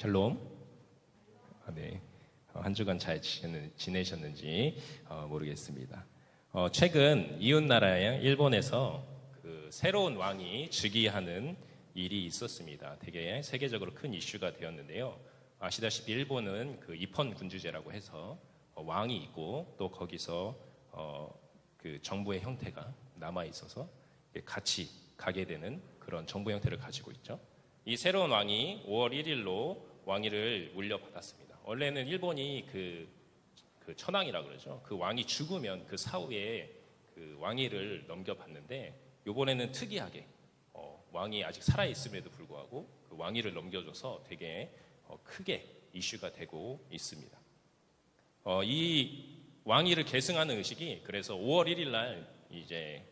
샬롬. 네. 한 주간 잘 지내셨는지 모르겠습니다. 최근 이웃나라의 일본에서 그 새로운 왕이 즉위하는 일이 있었습니다. 되게 세계적으로 큰 이슈가 되었는데요. 아시다시피 일본은 그 입헌 군주제라고 해서 왕이 있고 또 거기서 그 정부의 형태가 남아 있어서 같이 가게 되는 그런 정부 형태를 가지고 있죠. 이 새로운 왕이 5월 1일로 왕위를 물려받았습니다. 원래는 일본이 그 천황이라 그러죠. 그 왕이 죽으면 그 사후에 그 왕위를 넘겨받는데 이번에는 특이하게 왕이 아직 살아 있음에도 불구하고 그 왕위를 넘겨줘서 되게 크게 이슈가 되고 있습니다. 이 왕위를 계승하는 의식이 그래서 5월 1일 날 이제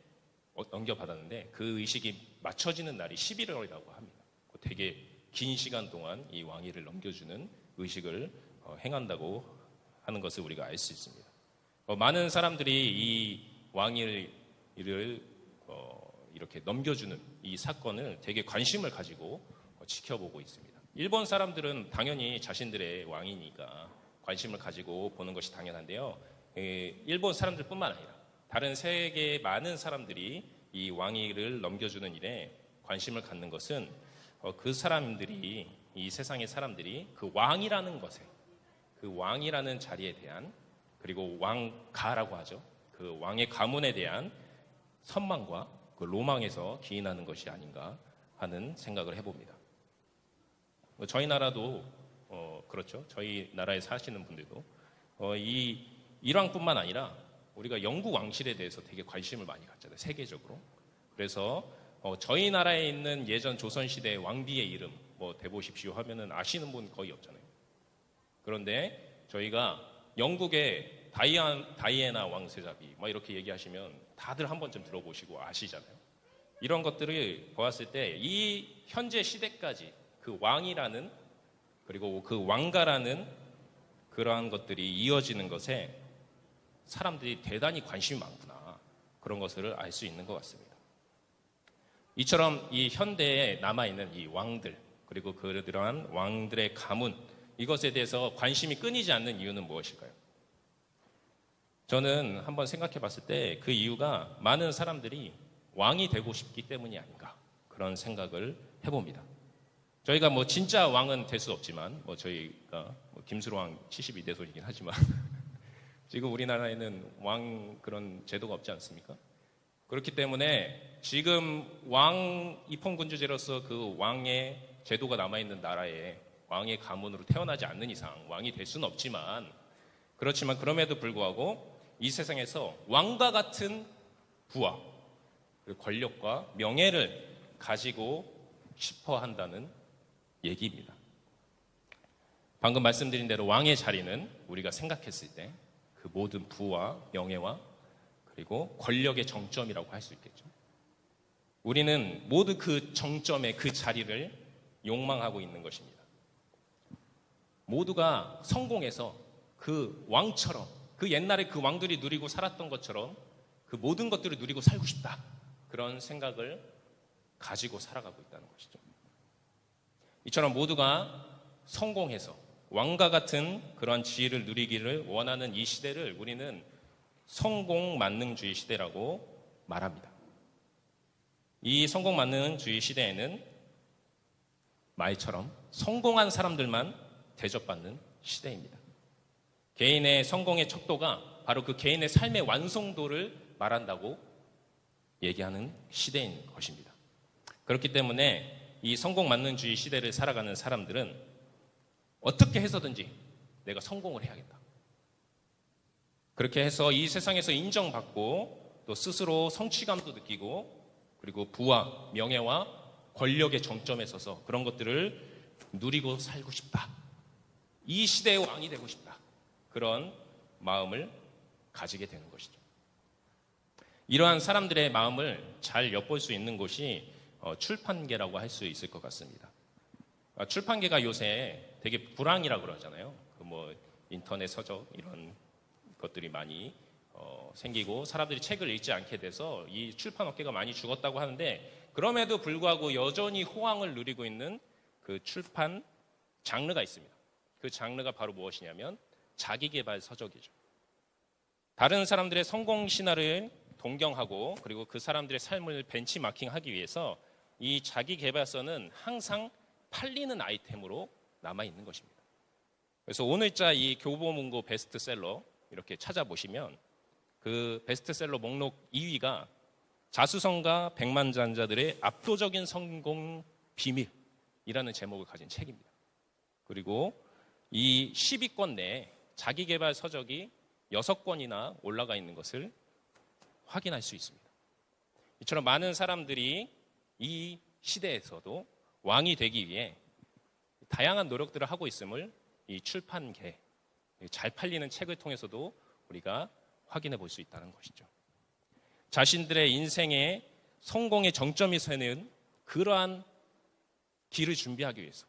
넘겨받았는데 그 의식이 맞춰지는 날이 11월이라고 합니다. 되게 긴 시간 동안 이 왕위를 넘겨주는 의식을 행한다고 하는 것을 우리가 알 수 있습니다. 많은 사람들이 이 왕위를 이렇게 넘겨주는 이 사건을 되게 관심을 가지고 지켜보고 있습니다. 일본 사람들은 당연히 자신들의 왕이니까 관심을 가지고 보는 것이 당연한데요. 일본 사람들뿐만 아니라 다른 세계의 많은 사람들이 이 왕위를 넘겨주는 일에 관심을 갖는 것은 그 사람들이 이 세상의 사람들이 그 왕이라는 것에 그 왕이라는 자리에 대한 그리고 왕가라고 하죠. 그 왕의 가문에 대한 선망과 그 로망에서 기인하는 것이 아닌가 하는 생각을 해봅니다. 저희 나라도 그렇죠. 저희 나라에 사시는 분들도 이 일왕뿐만 아니라 우리가 영국 왕실에 대해서 되게 관심을 많이 갖잖아요. 세계적으로. 그래서 저희 나라에 있는 예전 조선시대 왕비의 이름 대보십시오 하면은 아시는 분 거의 없잖아요. 그런데 저희가 영국의 다이애나 왕세자비 이렇게 얘기하시면 다들 한 번쯤 들어보시고 아시잖아요. 이런 것들을 보았을 때 이 현재 시대까지 그 왕이라는 그리고 그 왕가라는 그러한 것들이 이어지는 것에 사람들이 대단히 관심이 많구나. 그런 것을 알 수 있는 것 같습니다. 이처럼 이 현대에 남아있는 이 왕들 그리고 그러한 왕들의 가문 이것에 대해서 관심이 끊이지 않는 이유는 무엇일까요? 저는 한번 생각해 봤을 때 그 이유가 많은 사람들이 왕이 되고 싶기 때문이 아닌가 그런 생각을 해봅니다. 저희가 진짜 왕은 될 수 없지만 저희가 김수로왕 72대손이긴 하지만 지금 우리나라에는 왕 그런 제도가 없지 않습니까? 그렇기 때문에 지금 왕 입헌군주제로서 그 왕의 제도가 남아있는 나라에 왕의 가문으로 태어나지 않는 이상 왕이 될 수는 없지만 그렇지만 그럼에도 불구하고 이 세상에서 왕과 같은 부와 권력과 명예를 가지고 싶어 한다는 얘기입니다. 방금 말씀드린 대로 왕의 자리는 우리가 생각했을 때 그 모든 부와 명예와 그리고 권력의 정점이라고 할 수 있겠죠. 우리는 모두 그 정점의 그 자리를 욕망하고 있는 것입니다. 모두가 성공해서 그 왕처럼 그 옛날에 그 왕들이 누리고 살았던 것처럼 그 모든 것들을 누리고 살고 싶다. 그런 생각을 가지고 살아가고 있다는 것이죠. 이처럼 모두가 성공해서 왕과 같은 그런 지위를 누리기를 원하는 이 시대를 우리는 성공 만능주의 시대라고 말합니다. 이 성공 만능주의 시대에는 말처럼 성공한 사람들만 대접받는 시대입니다. 개인의 성공의 척도가 바로 그 개인의 삶의 완성도를 말한다고 얘기하는 시대인 것입니다. 그렇기 때문에 이 성공 만능주의 시대를 살아가는 사람들은 어떻게 해서든지 내가 성공을 해야겠다. 그렇게 해서 이 세상에서 인정받고 또 스스로 성취감도 느끼고 그리고 부와 명예와 권력의 정점에 서서 그런 것들을 누리고 살고 싶다. 이 시대의 왕이 되고 싶다. 그런 마음을 가지게 되는 것이죠. 이러한 사람들의 마음을 잘 엿볼 수 있는 곳이 출판계라고 할 수 있을 것 같습니다. 출판계가 요새 되게 불황이라고 그러잖아요. 인터넷 서적 이런 것들이 많이 생기고 사람들이 책을 읽지 않게 돼서 이 출판업계가 많이 죽었다고 하는데 그럼에도 불구하고 여전히 호황을 누리고 있는 그 출판 장르가 있습니다. 그 장르가 바로 무엇이냐면 자기계발 서적이죠. 다른 사람들의 성공 신화를 동경하고 그리고 그 사람들의 삶을 벤치마킹하기 위해서 이 자기계발서는 항상 팔리는 아이템으로 남아있는 것입니다. 그래서 오늘자 이 교보문고 베스트셀러 이렇게 찾아보시면 그 베스트셀러 목록 2위가 자수성가 백만장자들의 압도적인 성공 비밀이라는 제목을 가진 책입니다. 그리고 이 10위권 내에 자기계발 서적이 6권이나 올라가 있는 것을 확인할 수 있습니다. 이처럼 많은 사람들이 이 시대에서도 왕이 되기 위해 다양한 노력들을 하고 있음을 이 출판계, 잘 팔리는 책을 통해서도 우리가 확인해 볼 수 있다는 것이죠. 자신들의 인생의 성공의 정점이 서는 그러한 길을 준비하기 위해서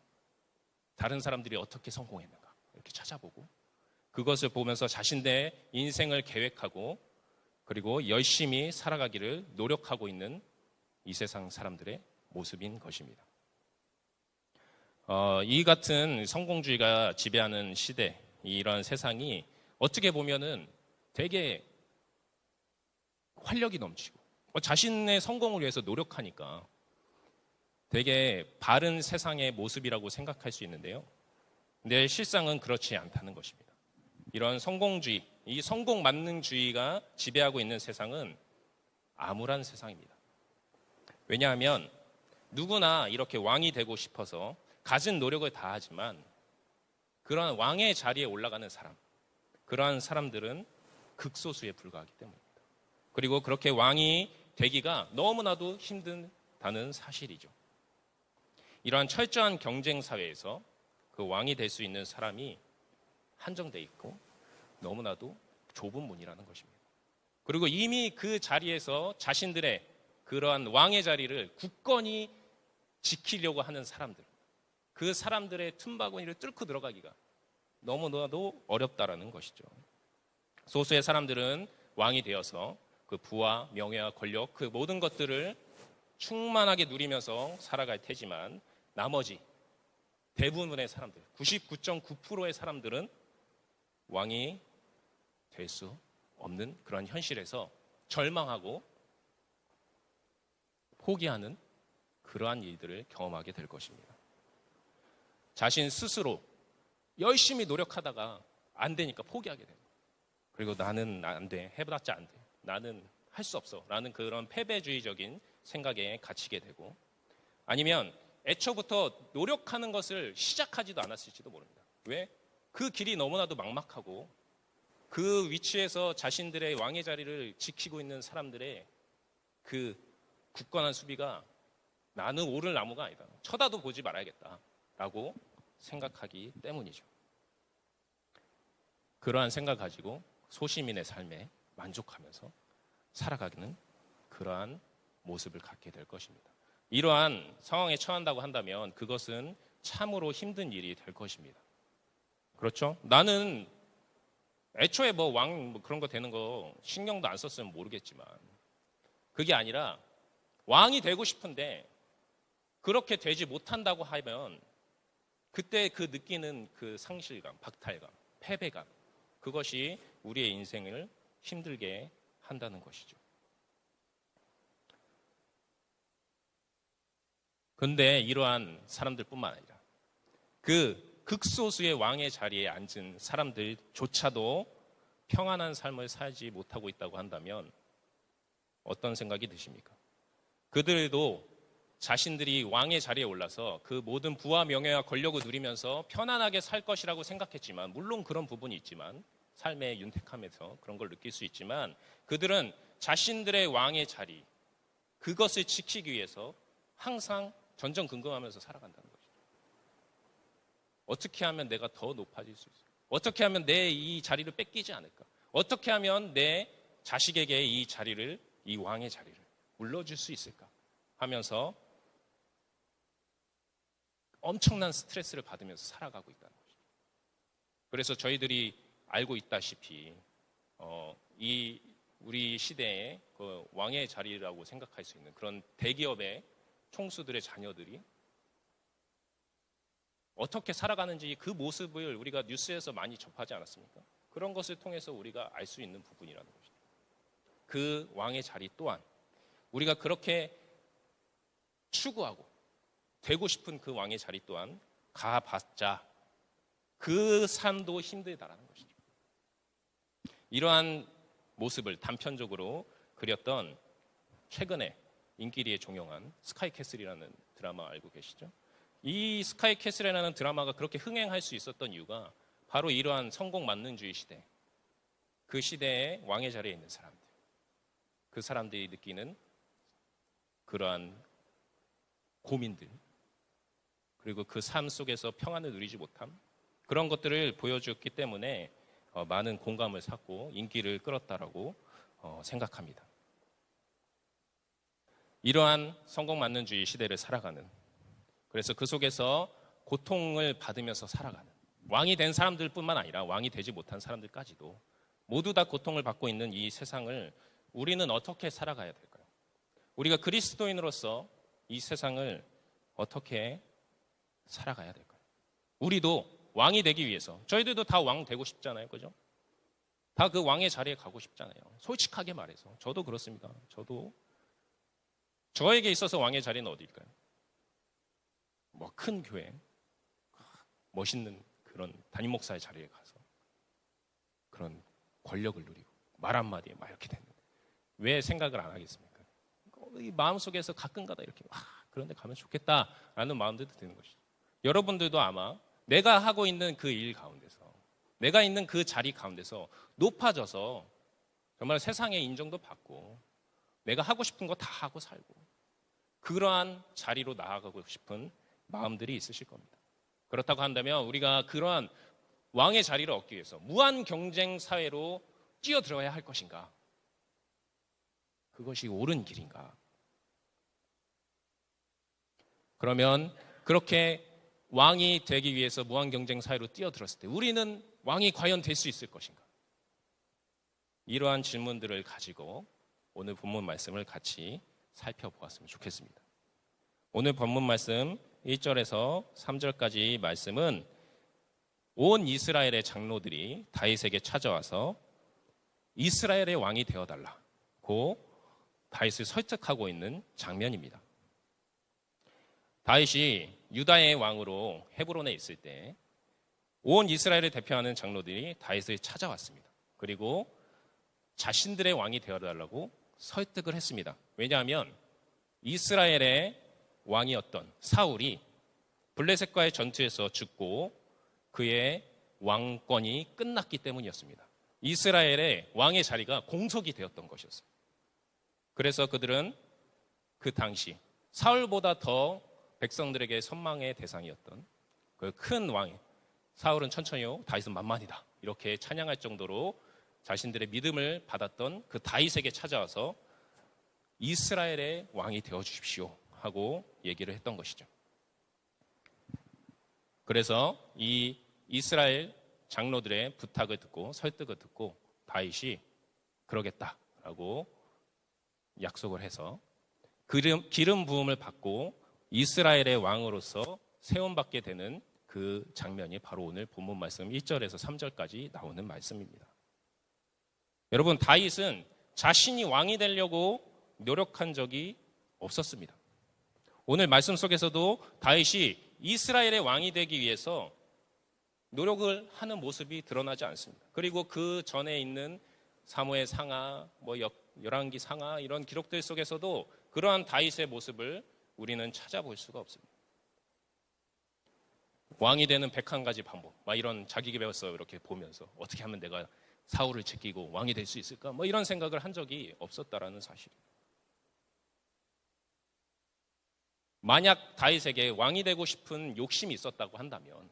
다른 사람들이 어떻게 성공했는가 이렇게 찾아보고 그것을 보면서 자신의 인생을 계획하고 그리고 열심히 살아가기를 노력하고 있는 이 세상 사람들의 모습인 것입니다. 이 같은 성공주의가 지배하는 시대, 이런 세상이 어떻게 보면은 되게 활력이 넘치고 자신의 성공을 위해서 노력하니까 되게 바른 세상의 모습이라고 생각할 수 있는데요. 근데 실상은 그렇지 않다는 것입니다. 이런 성공주의, 이 성공 만능주의가 지배하고 있는 세상은 암울한 세상입니다. 왜냐하면 누구나 이렇게 왕이 되고 싶어서 가진 노력을 다하지만 그러한 왕의 자리에 올라가는 사람, 그러한 사람들은 극소수에 불과하기 때문입니다. 그리고 그렇게 왕이 되기가 너무나도 힘든다는 사실이죠. 이러한 철저한 경쟁 사회에서 그 왕이 될 수 있는 사람이 한정돼 있고 너무나도 좁은 문이라는 것입니다. 그리고 이미 그 자리에서 자신들의 그러한 왕의 자리를 굳건히 지키려고 하는 사람들, 그 사람들의 틈바구니를 뚫고 들어가기가 너무나도 어렵다라는 것이죠. 소수의 사람들은 왕이 되어서 그 부와 명예와 권력 그 모든 것들을 충만하게 누리면서 살아갈 테지만 나머지 대부분의 사람들, 99.9%의 사람들은 왕이 될 수 없는 그런 현실에서 절망하고 포기하는 그러한 일들을 경험하게 될 것입니다. 자신 스스로 열심히 노력하다가 안 되니까 포기하게 됩니다. 그리고 나는 안 돼, 해봤자 안 돼, 나는 할 수 없어 라는 그런 패배주의적인 생각에 갇히게 되고 아니면 애초부터 노력하는 것을 시작하지도 않았을지도 모릅니다. 왜? 그 길이 너무나도 막막하고 그 위치에서 자신들의 왕의 자리를 지키고 있는 사람들의 그 굳건한 수비가 나는 오를 나무가 아니다, 쳐다도 보지 말아야겠다라고 생각하기 때문이죠. 그러한 생각 가지고 소시민의 삶에 만족하면서 살아가는 그러한 모습을 갖게 될 것입니다. 이러한 상황에 처한다고 한다면 그것은 참으로 힘든 일이 될 것입니다. 그렇죠? 나는 애초에 왕 그런 거 되는 거 신경도 안 썼으면 모르겠지만 그게 아니라 왕이 되고 싶은데 그렇게 되지 못한다고 하면 그때 그 느끼는 그 상실감, 박탈감, 패배감, 그것이 우리의 인생을 힘들게 한다는 것이죠. 그런데 이러한 사람들뿐만 아니라 그 극소수의 왕의 자리에 앉은 사람들조차도 평안한 삶을 살지 못하고 있다고 한다면 어떤 생각이 드십니까? 그들도 자신들이 왕의 자리에 올라서 그 모든 부와 명예와 권력을 누리면서 편안하게 살 것이라고 생각했지만 물론 그런 부분이 있지만 삶의 윤택함에서 그런 걸 느낄 수 있지만 그들은 자신들의 왕의 자리 그것을 지키기 위해서 항상 전전긍긍하면서 살아간다는 거죠. 어떻게 하면 내가 더 높아질 수 있을까? 어떻게 하면 내 이 자리를 뺏기지 않을까? 어떻게 하면 내 자식에게 이 자리를, 이 왕의 자리를 물려줄 수 있을까? 하면서 엄청난 스트레스를 받으면서 살아가고 있다는 거죠. 그래서 저희들이 알고 있다시피 이 우리 시대의 그 왕의 자리라고 생각할 수 있는 그런 대기업의 총수들의 자녀들이 어떻게 살아가는지 그 모습을 우리가 뉴스에서 많이 접하지 않았습니까? 그런 것을 통해서 우리가 알 수 있는 부분이라는 것이죠. 그 왕의 자리 또한 우리가 그렇게 추구하고 되고 싶은 그 왕의 자리 또한 가봤자 그 삶도 힘들다라는 것이죠. 이러한 모습을 단편적으로 그렸던 최근에 인기리에 종영한 스카이캐슬이라는 드라마 알고 계시죠? 이 스카이캐슬이라는 드라마가 그렇게 흥행할 수 있었던 이유가 바로 이러한 성공 만능주의 시대, 그 시대의 왕의 자리에 있는 사람들, 그 사람들이 느끼는 그러한 고민들, 그리고 그 삶 속에서 평안을 누리지 못함, 그런 것들을 보여줬기 때문에 많은 공감을 샀고 인기를 끌었다라고 생각합니다. 이러한 성공 만능주의 시대를 살아가는, 그래서 그 속에서 고통을 받으면서 살아가는, 왕이 된 사람들뿐만 아니라 왕이 되지 못한 사람들까지도 모두 다 고통을 받고 있는 이 세상을 우리는 어떻게 살아가야 될까요? 우리가 그리스도인으로서 이 세상을 어떻게 살아가야 될까요? 우리도 왕이 되기 위해서, 저희들도 다 왕 되고 싶잖아요, 그죠? 다 그 왕의 자리에 가고 싶잖아요. 솔직하게 말해서 저도 그렇습니다. 저에게 있어서 왕의 자리는 어디일까요? 뭐 큰 교회, 멋있는 그런 담임 목사의 자리에 가서 그런 권력을 누리고 말 한마디에 막 이렇게 되는, 왜 생각을 안 하겠습니까? 이 마음속에서 가끔가다 이렇게 그런 데 가면 좋겠다라는 마음들도 드는 것이죠. 여러분들도 아마 내가 하고 있는 그 일 가운데서, 내가 있는 그 자리 가운데서 높아져서 정말 세상의 인정도 받고 내가 하고 싶은 거 다 하고 살고 그러한 자리로 나아가고 싶은 마음들이 있으실 겁니다. 그렇다고 한다면 우리가 그러한 왕의 자리를 얻기 위해서 무한 경쟁 사회로 뛰어들어야 할 것인가? 그것이 옳은 길인가? 그러면 그렇게 왕이 되기 위해서 무한 경쟁 사회로 뛰어들었을 때 우리는 왕이 과연 될 수 있을 것인가? 이러한 질문들을 가지고 오늘 본문 말씀을 같이 살펴보았으면 좋겠습니다. 오늘 본문 말씀 1절에서 3절까지 말씀은 온 이스라엘의 장로들이 다윗에게 찾아와서 이스라엘의 왕이 되어달라고 다윗을 설득하고 있는 장면입니다. 다윗이 유다의 왕으로 헤브론에 있을 때 온 이스라엘을 대표하는 장로들이 다윗을 찾아왔습니다. 그리고 자신들의 왕이 되어달라고 설득을 했습니다. 왜냐하면 이스라엘의 왕이었던 사울이 블레셋과의 전투에서 죽고 그의 왕권이 끝났기 때문이었습니다. 이스라엘의 왕의 자리가 공석이 되었던 것이었어요. 그래서 그들은 그 당시 사울보다 더 백성들에게 선망의 대상이었던 그 큰 왕, 사울은 천천히요 다윗은 만만이다 이렇게 찬양할 정도로 자신들의 믿음을 받았던 그 다윗에게 찾아와서 이스라엘의 왕이 되어주십시오 하고 얘기를 했던 것이죠. 그래서 이 이스라엘 장로들의 부탁을 듣고 설득을 듣고 다윗이 그러겠다라고 약속을 해서 기름 부음을 받고 이스라엘의 왕으로서 세움받게 되는 그 장면이 바로 오늘 본문 말씀 1절에서 3절까지 나오는 말씀입니다. 여러분, 다윗은 자신이 왕이 되려고 노력한 적이 없었습니다. 오늘 말씀 속에서도 다윗이 이스라엘의 왕이 되기 위해서 노력을 하는 모습이 드러나지 않습니다. 그리고 그 전에 있는 사무엘 상하, 열왕기 상하 이런 기록들 속에서도 그러한 다윗의 모습을 우리는 찾아볼 수가 없습니다. 왕이 되는 101가지 방법, 이런 자기계발서 이렇게 보면서 어떻게 하면 내가 사울을 제끼고 왕이 될 수 있을까? 이런 생각을 한 적이 없었다라는 사실입니다. 만약 다윗에게 왕이 되고 싶은 욕심이 있었다고 한다면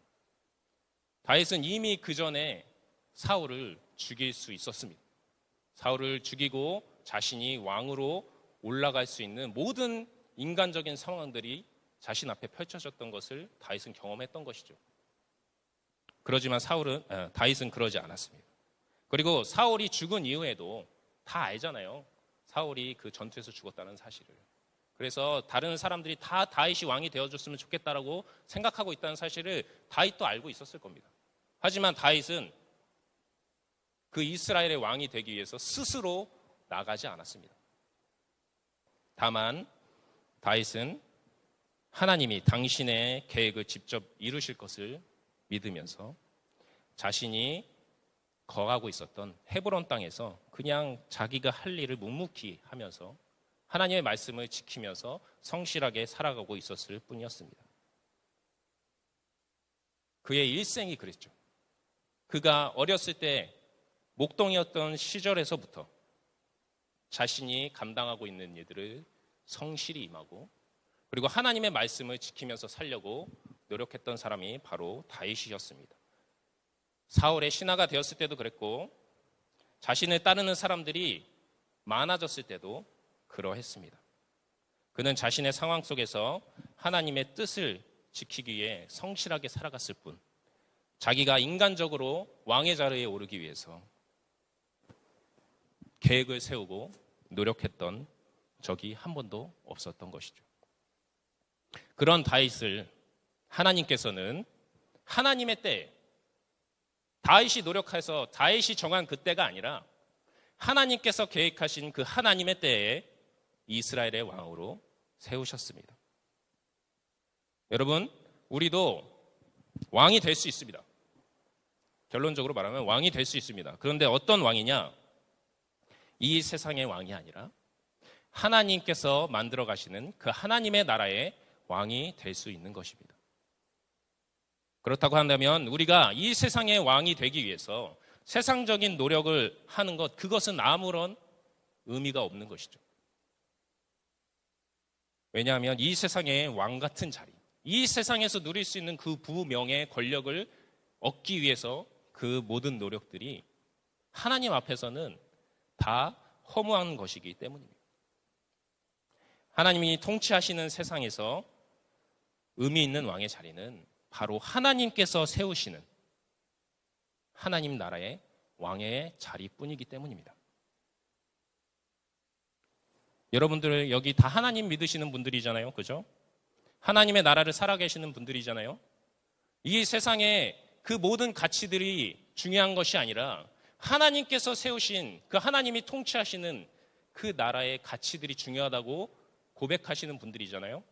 다윗은 이미 그 전에 사울을 죽일 수 있었습니다. 사울을 죽이고 자신이 왕으로 올라갈 수 있는 모든 인간적인 상황들이 자신 앞에 펼쳐졌던 것을 다윗은 경험했던 것이죠. 그러지만 다윗은 그러지 않았습니다. 그리고 사울이 죽은 이후에도 다 알잖아요. 사울이 그 전투에서 죽었다는 사실을. 그래서 다른 사람들이 다 다윗이 왕이 되어줬으면 좋겠다라고 생각하고 있다는 사실을 다윗도 알고 있었을 겁니다. 하지만 다윗은 그 이스라엘의 왕이 되기 위해서 스스로 나가지 않았습니다. 다만 다윗은 하나님이 당신의 계획을 직접 이루실 것을 믿으면서 자신이 거하고 있었던 헤브론 땅에서 그냥 자기가 할 일을 묵묵히 하면서 하나님의 말씀을 지키면서 성실하게 살아가고 있었을 뿐이었습니다. 그의 일생이 그랬죠. 그가 어렸을 때 목동이었던 시절에서부터 자신이 감당하고 있는 일들을 성실히 임하고 그리고 하나님의 말씀을 지키면서 살려고 노력했던 사람이 바로 다윗이었습니다. 사울의 신하가 되었을 때도 그랬고 자신을 따르는 사람들이 많아졌을 때도 그러했습니다. 그는 자신의 상황 속에서 하나님의 뜻을 지키기 위해 성실하게 살아갔을 뿐 자기가 인간적으로 왕의 자리에 오르기 위해서 계획을 세우고 노력했던 적이 한 번도 없었던 것이죠. 그런 다윗을 하나님께서는 하나님의 때에 다윗이 노력해서 다윗이 정한 그 때가 아니라 하나님께서 계획하신 그 하나님의 때에 이스라엘의 왕으로 세우셨습니다. 여러분, 우리도 왕이 될 수 있습니다. 결론적으로 말하면 왕이 될 수 있습니다. 그런데 어떤 왕이냐? 이 세상의 왕이 아니라 하나님께서 만들어 가시는 그 하나님의 나라의 왕이 될 수 있는 것입니다. 그렇다고 한다면 우리가 이 세상의 왕이 되기 위해서 세상적인 노력을 하는 것, 그것은 아무런 의미가 없는 것이죠. 왜냐하면 이 세상의 왕 같은 자리, 이 세상에서 누릴 수 있는 그 부명예, 권력을 얻기 위해서 그 모든 노력들이 하나님 앞에서는 다 허무한 것이기 때문입니다. 하나님이 통치하시는 세상에서 의미 있는 왕의 자리는 바로 하나님께서 세우시는 하나님 나라의 왕의 자리뿐이기 때문입니다. 여러분들 여기 다 하나님 믿으시는 분들이잖아요. 그죠? 하나님의 나라를 살아계시는 분들이잖아요. 이 세상에 그 모든 가치들이 중요한 것이 아니라 하나님께서 세우신 그 하나님이 통치하시는 그 나라의 가치들이 중요하다고 고백하시는 분들이잖아요.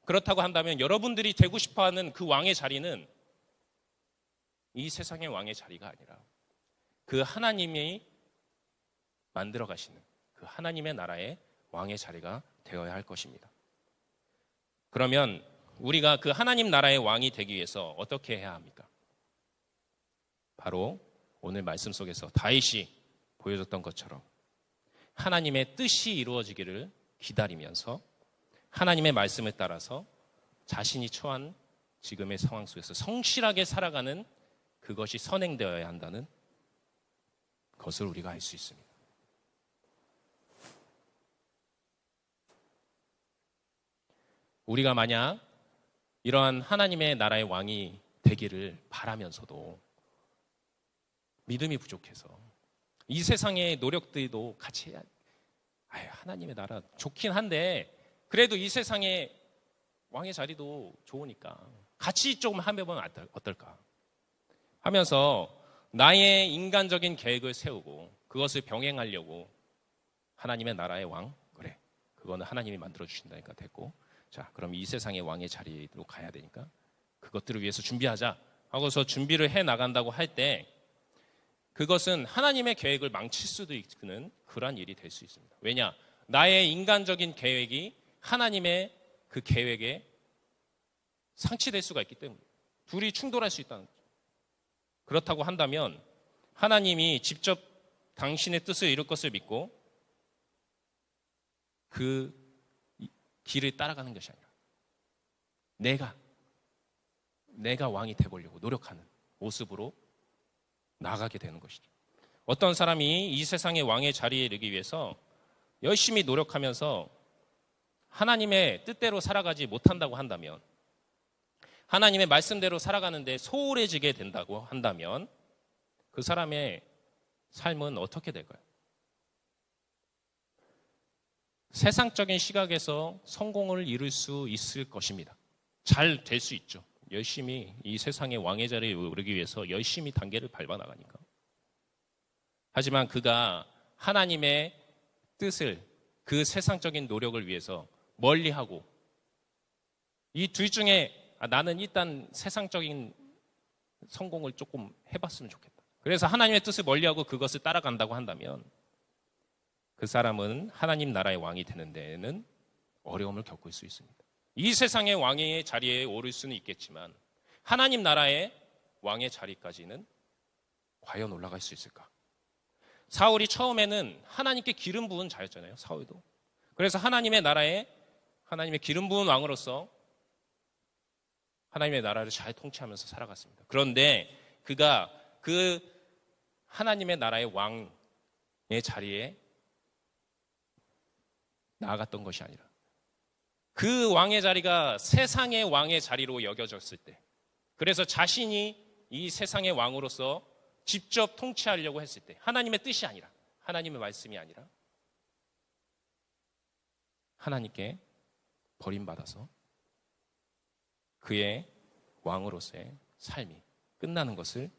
그렇다고 한다면 여러분들이 되고 싶어하는 그 왕의 자리는 이 세상의 왕의 자리가 아니라 그 하나님이 만들어 가시는 그 하나님의 나라의 왕의 자리가 되어야 할 것입니다. 그러면 우리가 그 하나님 나라의 왕이 되기 위해서 어떻게 해야 합니까? 바로 오늘 말씀 속에서 다윗이 보여줬던 것처럼 하나님의 뜻이 이루어지기를 기다리면서 하나님의 말씀을 따라서 자신이 처한 지금의 상황 속에서 성실하게 살아가는 그것이 선행되어야 한다는 것을 우리가 알 수 있습니다. 우리가 만약 이러한 하나님의 나라의 왕이 되기를 바라면서도 믿음이 부족해서 이 세상의 노력들도 같이 해야 하나님의 나라 좋긴 한데 그래도 이 세상의 왕의 자리도 좋으니까 같이 조금 해보면 어떨까 하면서 나의 인간적인 계획을 세우고 그것을 병행하려고 하나님의 나라의 왕, 그래 그거는 하나님이 만들어주신다니까 됐고, 자 그럼 이 세상의 왕의 자리로 가야 되니까 그것들을 위해서 준비하자 하고서 준비를 해나간다고 할 때 그것은 하나님의 계획을 망칠 수도 있는 그러한 일이 될 수 있습니다. 왜냐? 나의 인간적인 계획이 하나님의 그 계획에 상치될 수가 있기 때문에 둘이 충돌할 수 있다는 거죠. 그렇다고 한다면 하나님이 직접 당신의 뜻을 이룰 것을 믿고 그 길을 따라가는 것이 아니라 내가 왕이 되보려고 노력하는 모습으로 나아가게 되는 것이죠. 어떤 사람이 이 세상의 왕의 자리에 이르기 위해서 열심히 노력하면서 하나님의 뜻대로 살아가지 못한다고 한다면, 하나님의 말씀대로 살아가는데 소홀해지게 된다고 한다면 그 사람의 삶은 어떻게 될까요? 세상적인 시각에서 성공을 이룰 수 있을 것입니다. 잘 될 수 있죠. 열심히 이 세상의 왕의 자리에 오르기 위해서 열심히 단계를 밟아 나가니까. 하지만 그가 하나님의 뜻을 그 세상적인 노력을 위해서 멀리하고 이 둘 중에 나는 일단 세상적인 성공을 조금 해봤으면 좋겠다. 그래서 하나님의 뜻을 멀리하고 그것을 따라간다고 한다면 그 사람은 하나님 나라의 왕이 되는 데에는 어려움을 겪을 수 있습니다. 이 세상의 왕의 자리에 오를 수는 있겠지만 하나님 나라의 왕의 자리까지는 과연 올라갈 수 있을까? 사울이 처음에는 하나님께 기름 부은 자였잖아요. 사울도. 그래서 하나님의 나라에 하나님의 기름 부은 왕으로서 하나님의 나라를 잘 통치하면서 살아갔습니다. 그런데 그가 그 하나님의 나라의 왕의 자리에 나아갔던 것이 아니라 그 왕의 자리가 세상의 왕의 자리로 여겨졌을 때, 그래서 자신이 이 세상의 왕으로서 직접 통치하려고 했을 때, 하나님의 뜻이 아니라, 하나님의 말씀이 아니라 하나님께 버림받아서 그의 왕으로서의 삶이 끝나는 것을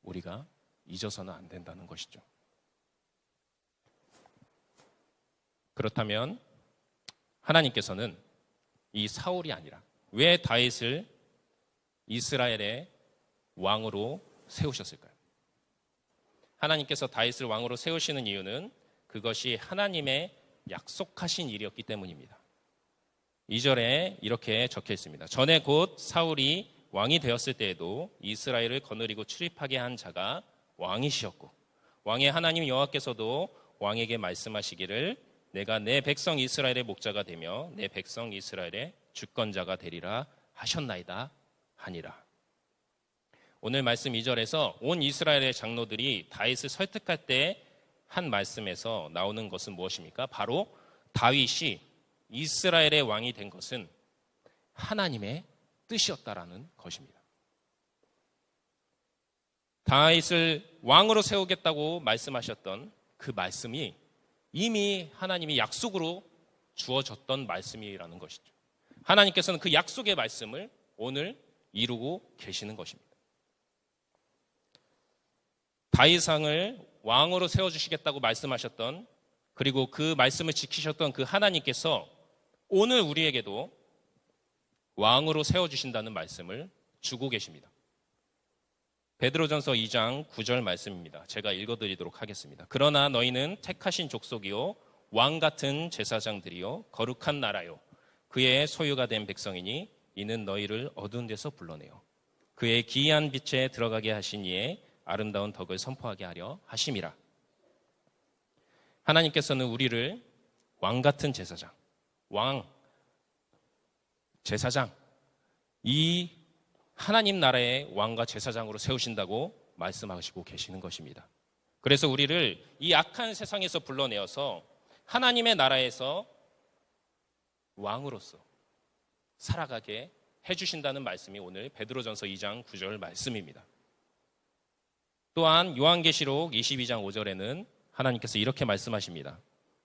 우리가 잊어서는 안 된다는 것이죠. 그렇다면 하나님께서는 이 사울이 아니라 왜 다윗을 이스라엘의 왕으로 세우셨을까요? 하나님께서 다윗을 왕으로 세우시는 이유는 그것이 하나님의 약속하신 일이었기 때문입니다. 2절에 이렇게 적혀 있습니다. 전에 곧 사울이 왕이 되었을 때에도 이스라엘을 거느리고 출입하게 한 자가 왕이시었고 왕의 하나님 여호와께서도 왕에게 말씀하시기를 내가 내 백성 이스라엘의 목자가 되며 내 백성 이스라엘의 주권자가 되리라 하셨나이다 하니라. 오늘 말씀 2절에서 온 이스라엘의 장로들이 다윗을 설득할 때 한 말씀에서 나오는 것은 무엇입니까? 바로 다윗이 이스라엘의 왕이 된 것은 하나님의 뜻이었다라는 것입니다. 다윗을 왕으로 세우겠다고 말씀하셨던 그 말씀이 이미 하나님이 약속으로 주어졌던 말씀이라는 것이죠. 하나님께서는 그 약속의 말씀을 오늘 이루고 계시는 것입니다. 다윗왕을 왕으로 세워주시겠다고 말씀하셨던, 그리고 그 말씀을 지키셨던 그 하나님께서 오늘 우리에게도 왕으로 세워주신다는 말씀을 주고 계십니다. 베드로전서 2장 9절 말씀입니다. 제가 읽어드리도록 하겠습니다. 그러나 너희는 택하신 족속이요 왕 같은 제사장들이요 거룩한 나라요 그의 소유가 된 백성이니 이는 너희를 어두운 데서 불러내어 그의 기이한 빛에 들어가게 하신 이의 아름다운 덕을 선포하게 하려 하심이라. 하나님께서는 우리를 왕 같은 제사장, 제사장, 이 하나님 나라의 왕과 제사장으로 세우신다고 말씀하시고 계시는 것입니다. 그래서 우리를 이 악한 세상에서 불러내어서 하나님의 나라에서 왕으로서 살아가게 해주신다는 말씀이 오늘 베드로전서 2장 9절 말씀입니다. 또한 요한계시록 22장 5절에는 하나님께서 이렇게 말씀하십니다.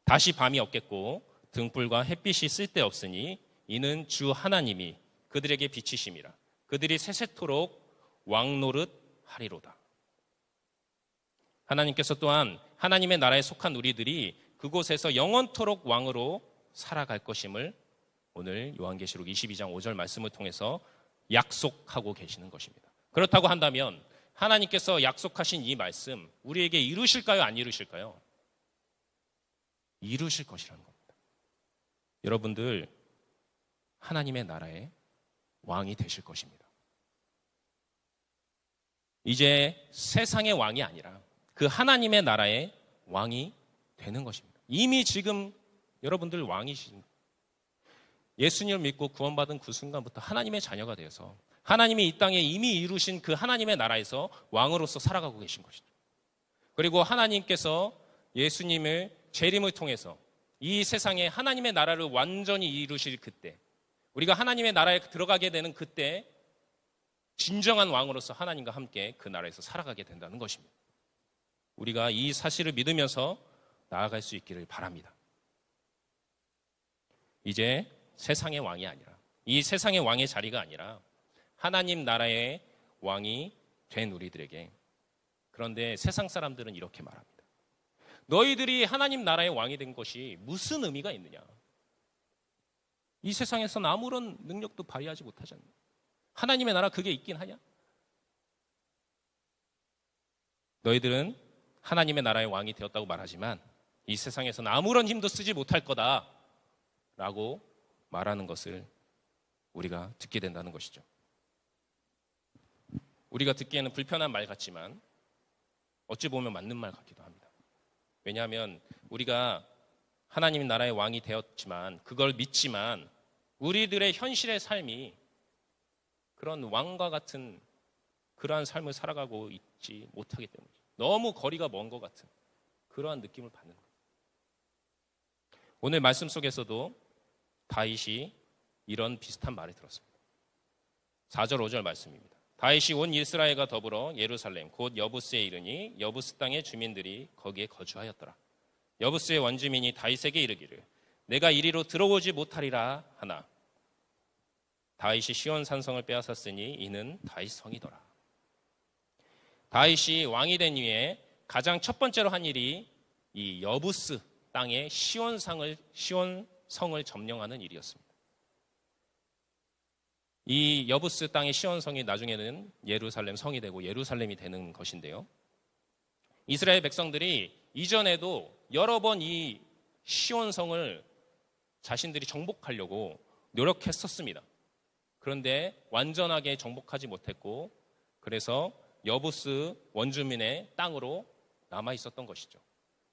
다시 밤이 없겠고 등불과 햇빛이 쓸데없으니 이는 주 하나님이 그들에게 빛이심이라. 그들이 세세토록 왕노릇 하리로다. 하나님께서 또한 하나님의 나라에 속한 우리들이 그곳에서 영원토록 왕으로 살아갈 것임을 오늘 요한계시록 22장 5절 말씀을 통해서 약속하고 계시는 것입니다. 그렇다고 한다면 하나님께서 약속하신 이 말씀 우리에게 이루실까요? 안 이루실까요? 이루실 것이라는 겁니다. 여러분들 하나님의 나라의 왕이 되실 것입니다. 이제 세상의 왕이 아니라 그 하나님의 나라의 왕이 되는 것입니다. 이미 지금 여러분들 왕이신, 예수님을 믿고 구원받은 그 순간부터 하나님의 자녀가 되어서 하나님이 이 땅에 이미 이루신 그 하나님의 나라에서 왕으로서 살아가고 계신 것이죠. 그리고 하나님께서 예수님을 재림을 통해서 이 세상에 하나님의 나라를 완전히 이루실 그때, 우리가 하나님의 나라에 들어가게 되는 그때 진정한 왕으로서 하나님과 함께 그 나라에서 살아가게 된다는 것입니다. 우리가 이 사실을 믿으면서 나아갈 수 있기를 바랍니다. 이제 세상의 왕이 아니라, 이 세상의 왕의 자리가 아니라 하나님 나라의 왕이 된 우리들에게, 그런데 세상 사람들은 이렇게 말합니다. 너희들이 하나님 나라의 왕이 된 것이 무슨 의미가 있느냐? 이 세상에서는 아무런 능력도 발휘하지 못하지 않냐? 하나님의 나라 그게 있긴 하냐? 너희들은 하나님의 나라의 왕이 되었다고 말하지만 이 세상에서는 아무런 힘도 쓰지 못할 거다 라고 말하는 것을 우리가 듣게 된다는 것이죠. 우리가 듣기에는 불편한 말 같지만 어찌 보면 맞는 말 같기도 합니다. 왜냐하면 우리가 하나님 나라의 왕이 되었지만, 그걸 믿지만 우리들의 현실의 삶이 그런 왕과 같은 그러한 삶을 살아가고 있지 못하기 때문이죠. 너무 거리가 먼 것 같은 그러한 느낌을 받는 거예요. 오늘 말씀 속에서도 다윗이 이런 비슷한 말을 들었습니다. 4절 5절 말씀입니다. 다윗이 온 이스라엘과 더불어 예루살렘 곧 여부스에 이르니 여부스 땅의 주민들이 거기에 거주하였더라. 여부스의 원주민이 다윗에게 이르기를 내가 이리로 들어오지 못하리라 하나 다윗이 시온 산성을 빼앗았으니 이는 다윗 성이더라. 다윗이 왕이 된 이후에 가장 첫 번째로 한 일이 이 여부스 땅의 시온 성을 점령하는 일이었습니다. 이 여부스 땅의 시온 성이 나중에는 예루살렘 성이 되고 예루살렘이 되는 것인데요. 이스라엘 백성들이 이전에도 여러 번 이 시온 성을 자신들이 정복하려고 노력했었습니다. 그런데 완전하게 정복하지 못했고, 그래서 여부스 원주민의 땅으로 남아 있었던 것이죠.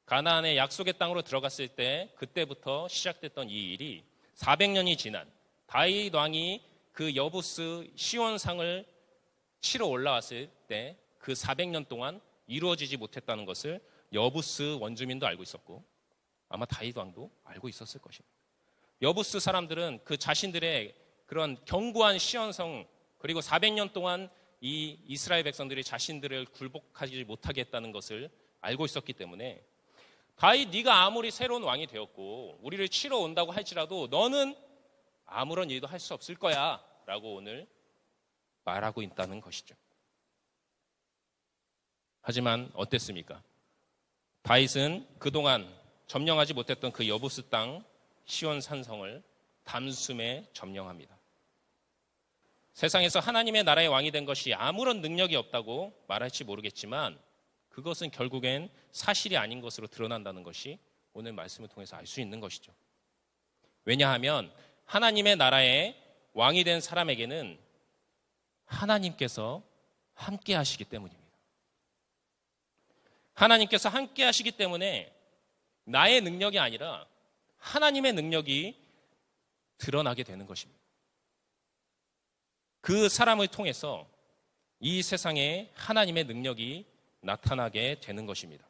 가나안의 약속의 땅으로 들어갔을 때 그때부터 시작됐던 이 일이 400년이 지난 다윗 왕이 그 여부스 시온상을 치러 올라왔을 때 그 400년 동안 이루어지지 못했다는 것을 여부스 원주민도 알고 있었고 아마 다윗 왕도 알고 있었을 것입니다. 여부스 사람들은 그 자신들의 그런 견고한 시온성, 그리고 400년 동안 이 이스라엘 백성들이 자신들을 굴복하지 못하게 했다는 것을 알고 있었기 때문에 다윗 네가 아무리 새로운 왕이 되었고 우리를 치러 온다고 할지라도 너는 아무런 일도 할 수 없을 거야 라고 오늘 말하고 있다는 것이죠. 하지만 어땠습니까? 다윗은 그동안 점령하지 못했던 그 여부스 땅 시온 산성을 단숨에 점령합니다. 세상에서 하나님의 나라의 왕이 된 것이 아무런 능력이 없다고 말할지 모르겠지만 그것은 결국엔 사실이 아닌 것으로 드러난다는 것이 오늘 말씀을 통해서 알 수 있는 것이죠. 왜냐하면 하나님의 나라의 왕이 된 사람에게는 하나님께서 함께 하시기 때문입니다. 하나님께서 함께 하시기 때문에 나의 능력이 아니라 하나님의 능력이 드러나게 되는 것입니다. 그 사람을 통해서 이 세상에 하나님의 능력이 나타나게 되는 것입니다.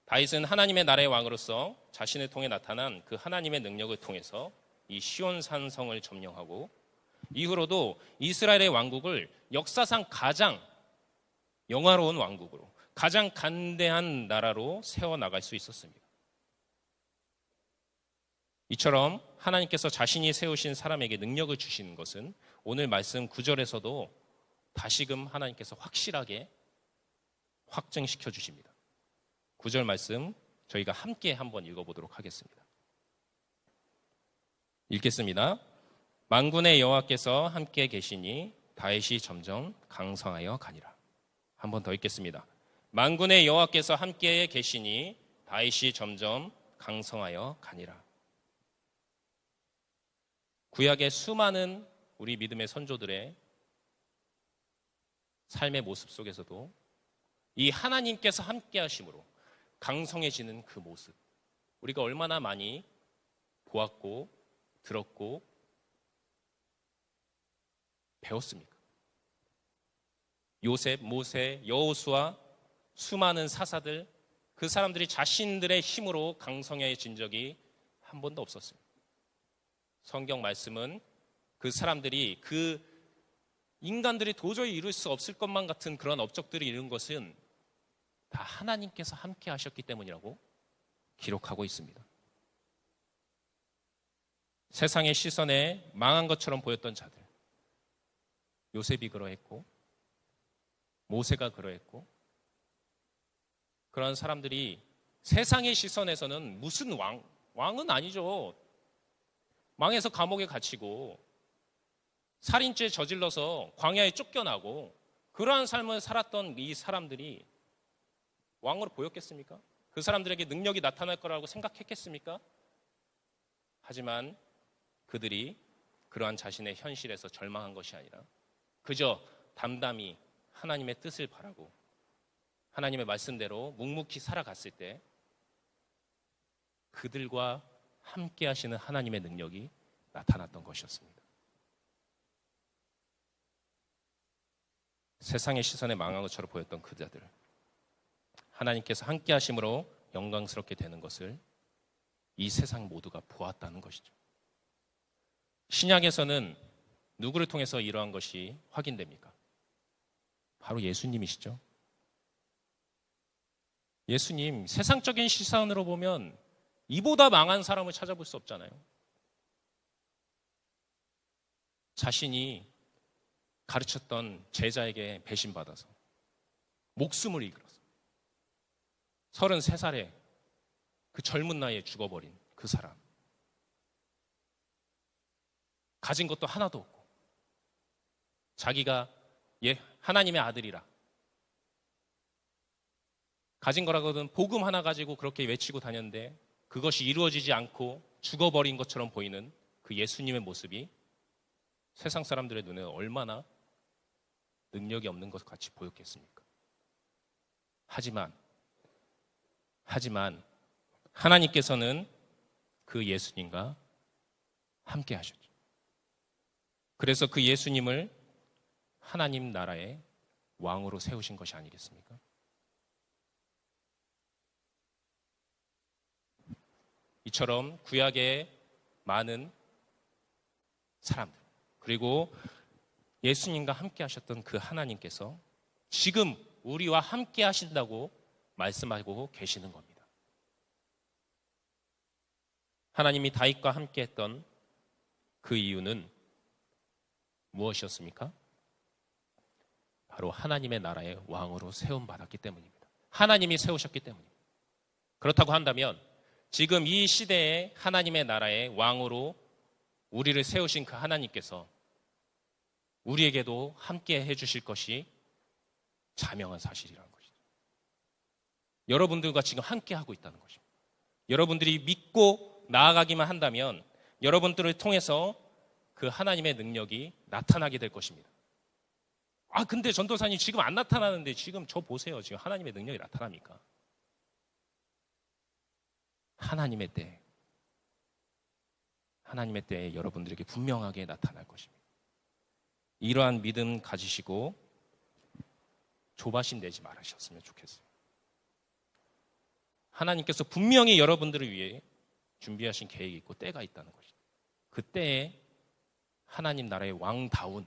다윗은 하나님의 나라의 왕으로서 자신을 통해 나타난 그 하나님의 능력을 통해서 이 시온 산성을 점령하고 이후로도 이스라엘의 왕국을 역사상 가장 영화로운 왕국으로, 가장 간대한 나라로 세워나갈 수 있었습니다. 이처럼 하나님께서 자신이 세우신 사람에게 능력을 주시는 것은 오늘 말씀 9절에서도 다시금 하나님께서 확실하게 확증시켜 주십니다. 9절 말씀 저희가 함께 한번 읽어보도록 하겠습니다. 읽겠습니다. 만군의 여호와께서 함께 계시니 다윗이 점점 강성하여 가니라. 한 번 더 읽겠습니다. 만군의 여호와께서 함께 계시니 다윗이 점점 강성하여 가니라. 구약의 수많은 우리 믿음의 선조들의 삶의 모습 속에서도 이 하나님께서 함께 하심으로 강성해지는 그 모습, 우리가 얼마나 많이 보았고 들었고 배웠습니까? 요셉, 모세, 여호수아, 수많은 사사들, 그 사람들이 자신들의 힘으로 강성해진 적이 한 번도 없었습니다. 성경 말씀은 그 사람들이 그 인간들이 도저히 이룰 수 없을 것만 같은 그런 업적들을 이룬 것은 다 하나님께서 함께 하셨기 때문이라고 기록하고 있습니다. 세상의 시선에 망한 것처럼 보였던 자들, 요셉이 그러했고 모세가 그러했고, 그런 사람들이 세상의 시선에서는 무슨 왕은 아니죠. 망해서 감옥에 갇히고 살인죄 저질러서 광야에 쫓겨나고 그러한 삶을 살았던 이 사람들이 왕으로 보였겠습니까? 그 사람들에게 능력이 나타날 거라고 생각했겠습니까? 하지만 그들이 그러한 자신의 현실에서 절망한 것이 아니라 그저 담담히 하나님의 뜻을 바라고 하나님의 말씀대로 묵묵히 살아갔을 때 그들과 함께 하시는 하나님의 능력이 나타났던 것이었습니다. 세상의 시선에 망한 것처럼 보였던 그 자들, 하나님께서 함께 하심으로 영광스럽게 되는 것을 이 세상 모두가 보았다는 것이죠. 신약에서는 누구를 통해서 이러한 것이 확인됩니까? 바로 예수님이시죠. 예수님, 세상적인 시선으로 보면 이보다 망한 사람을 찾아볼 수 없잖아요. 자신이 가르쳤던 제자에게 배신받아서 목숨을 잃어서 33살에 그 젊은 나이에 죽어버린 그 사람, 가진 것도 하나도 없고 자기가 하나님의 아들이라 가진 거라거든 복음 하나 가지고 그렇게 외치고 다녔는데 그것이 이루어지지 않고 죽어버린 것처럼 보이는 그 예수님의 모습이 세상 사람들의 눈에 얼마나 능력이 없는 것 같이 보였겠습니까? 하지만 하나님께서는 그 예수님과 함께 하셨죠. 그래서 그 예수님을 하나님 나라의 왕으로 세우신 것이 아니겠습니까? 이처럼 구약의 많은 사람들, 그리고 예수님과 함께 하셨던 그 하나님께서 지금 우리와 함께 하신다고 말씀하고 계시는 겁니다. 하나님이 다윗과 함께 했던 그 이유는 무엇이었습니까? 바로 하나님의 나라의 왕으로 세움받았기 때문입니다. 하나님이 세우셨기 때문입니다. 그렇다고 한다면 지금 이 시대에 하나님의 나라의 왕으로 우리를 세우신 그 하나님께서 우리에게도 함께 해주실 것이 자명한 사실이라는 것이죠. 여러분들과 지금 함께 하고 있다는 것입니다. 여러분들이 믿고 나아가기만 한다면 여러분들을 통해서 그 하나님의 능력이 나타나게 될 것입니다. 근데 전도사님 지금 안 나타나는데 지금 저 보세요. 지금 하나님의 능력이 나타납니까? 하나님의 때에 여러분들에게 분명하게 나타날 것입니다. 이러한 믿음 가지시고 조바심 내지 말으셨으면 좋겠어요. 하나님께서 분명히 여러분들을 위해 준비하신 계획이 있고 때가 있다는 것이죠. 그 때에 하나님 나라의 왕다운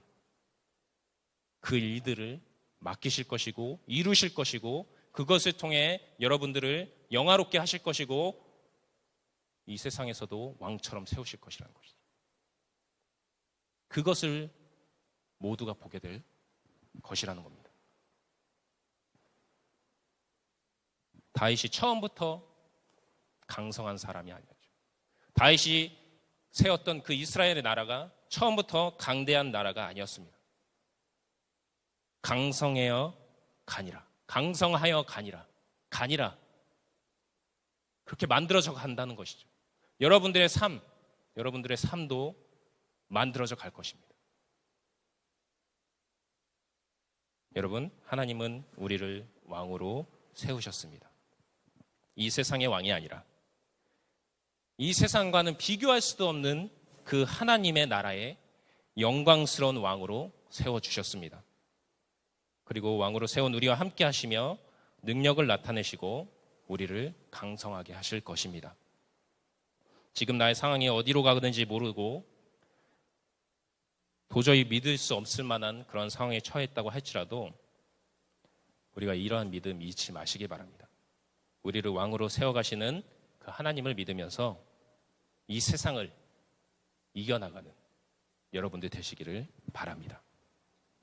그 일들을 맡기실 것이고 이루실 것이고 그것을 통해 여러분들을 영화롭게 하실 것이고 이 세상에서도 왕처럼 세우실 것이라는 것이죠. 그것을 모두가 보게 될 것이라는 겁니다. 다윗이 처음부터 강성한 사람이 아니었죠. 다윗이 세웠던 그 이스라엘의 나라가 처음부터 강대한 나라가 아니었습니다. 강성하여 가니라. 그렇게 만들어져 간다는 것이죠. 여러분들의 삶도 만들어져 갈 것입니다. 여러분, 하나님은 우리를 왕으로 세우셨습니다. 이 세상의 왕이 아니라 이 세상과는 비교할 수도 없는 그 하나님의 나라의 영광스러운 왕으로 세워주셨습니다. 그리고 왕으로 세운 우리와 함께 하시며 능력을 나타내시고 우리를 강성하게 하실 것입니다. 지금 나의 상황이 어디로 가는지 모르고 도저히 믿을 수 없을 만한 그런 상황에 처했다고 할지라도 우리가 이러한 믿음 잊지 마시기 바랍니다. 우리를 왕으로 세워가시는 그 하나님을 믿으면서 이 세상을 이겨나가는 여러분들 되시기를 바랍니다.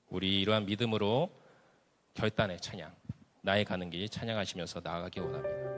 우리 이러한 믿음으로 결단의 찬양, 나의 가는 길 찬양하시면서 나아가기 원합니다.